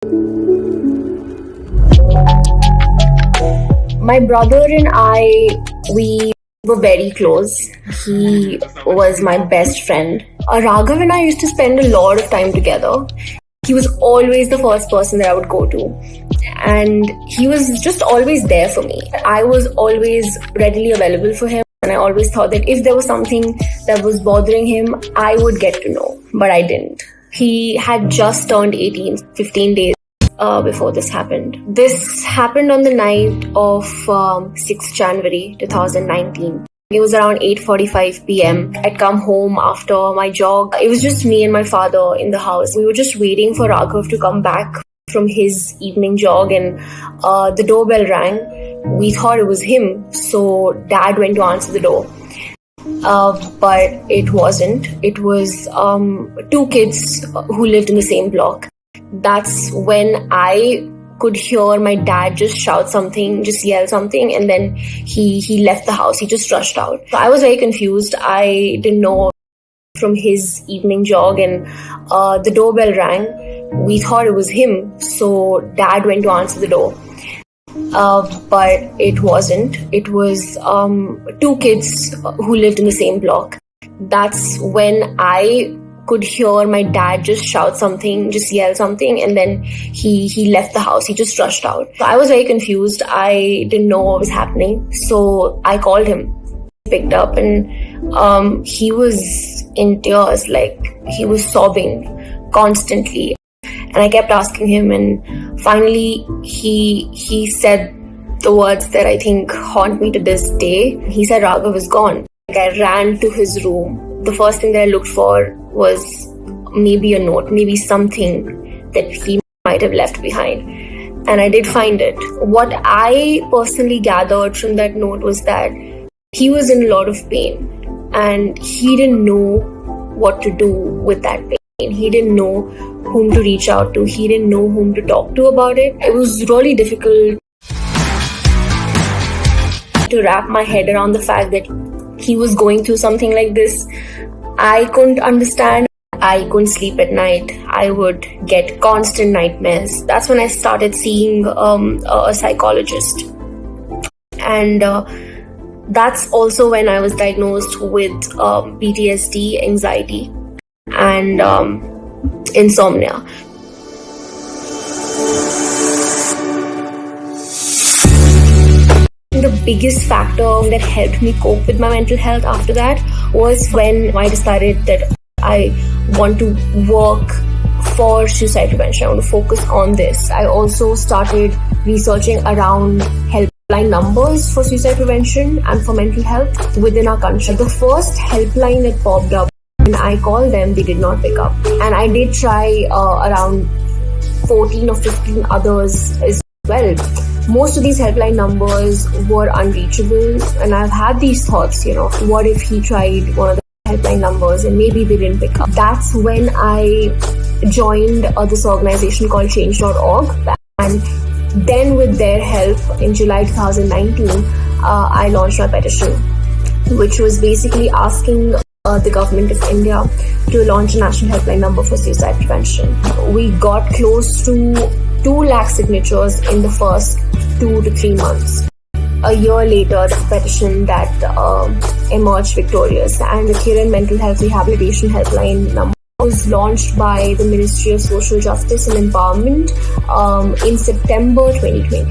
My brother and I, we were very close. He was my best friend. Raghav and I used to spend a lot of time together. He was always the first person that I would go to. And he was just always there for me. I was always readily available for him. And I always thought that if there was something that was bothering him, I would get to know. But I didn't. He had just turned 18, 15 days before this happened. This happened on the night of 6th January 2019. It was around 8:45 p.m. I'd come home after my jog. It was just me and my father in the house. We were just waiting for Raghav to come back from his evening jog, and the doorbell rang. We thought it was him, so Dad went to answer the door. But it wasn't. It was two kids who lived in the same block. That's when I could hear my dad just shout something, just yell something, and then he left the house. He just rushed out. So I was very confused. I didn't know from his evening jog, and the doorbell rang. We thought it was him, so Dad went to answer the door. But it wasn't. It was two kids who lived in the same block. That's when I could hear my dad just shout something, just yell something, and then he left the house. He just rushed out. So I was very confused. I didn't know what was happening. So I called him. He picked up, and he was in tears, like he was sobbing constantly. And I kept asking him, and finally he said the words that I think haunt me to this day. He said Raghav is gone. I ran to his room. The first thing that I looked for was maybe a note, maybe something that he might have left behind. And I did find it. What I personally gathered from that note was that he was in a lot of pain, and he didn't know what to do with that pain. He didn't know whom to reach out to. He didn't know whom to talk to about it. It was really difficult to wrap my head around the fact that he was going through something like this. I couldn't understand. I couldn't sleep at night. I would get constant nightmares. That's when I started seeing a psychologist. And that's also when I was diagnosed with PTSD, anxiety, and insomnia. The biggest factor that helped me cope with my mental health after that was when I decided that I want to work for suicide prevention. I want to focus on this. I also started researching around helpline numbers for suicide prevention and for mental health within our country. The first helpline that popped up, when I called them, they did not pick up. And I did try around 14 or 15 others as well. Most of these helpline numbers were unreachable, and I've had these thoughts, what if he tried one of the helpline numbers and maybe they didn't pick up. That's when I joined this organization called change.org, and then with their help in July 2019, I launched my petition, which was basically asking the government of India to launch a national helpline number for suicide prevention. We got close to 2 lakh signatures in the first 2 to 3 months. A year later, the petition that emerged victorious, and the Kiran Mental Health Rehabilitation Helpline number was launched by the Ministry of Social Justice and Empowerment in September 2020.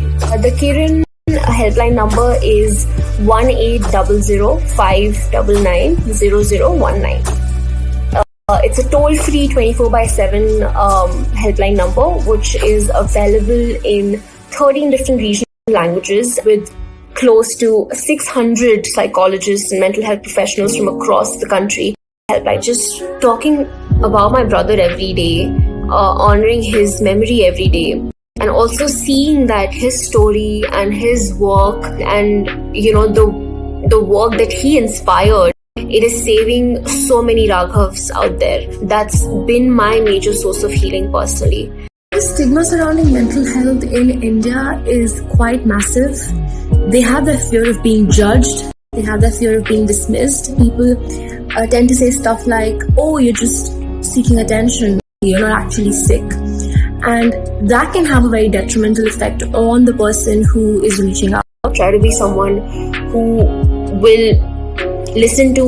The Kiran helpline number is 1800-599-0019. It's a toll-free 24/7 helpline number, which is available in 13 different regional languages with close to 600 psychologists and mental health professionals from across the country. Helpline. Just talking about my brother every day, honoring his memory every day, and also seeing that his story and his work and the work that he inspired, it is saving so many Raghavs out there. That's been my major source of healing personally. The stigma surrounding mental health in India is quite massive. They have the fear of being judged. They have the fear of being dismissed. People tend to say stuff like, oh, you're just seeking attention. You're not actually sick. and that can have a very detrimental effect on the person who is reaching out. Try to be someone who will listen to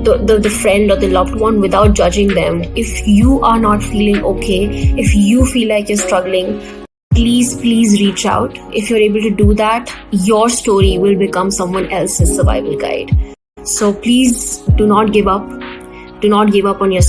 the friend or the loved one without judging them. If you are not feeling okay, if you feel like you're struggling, please reach out. If you're able to do that, your story will become someone else's survival guide. So please do not give up. Do not give up on yourself.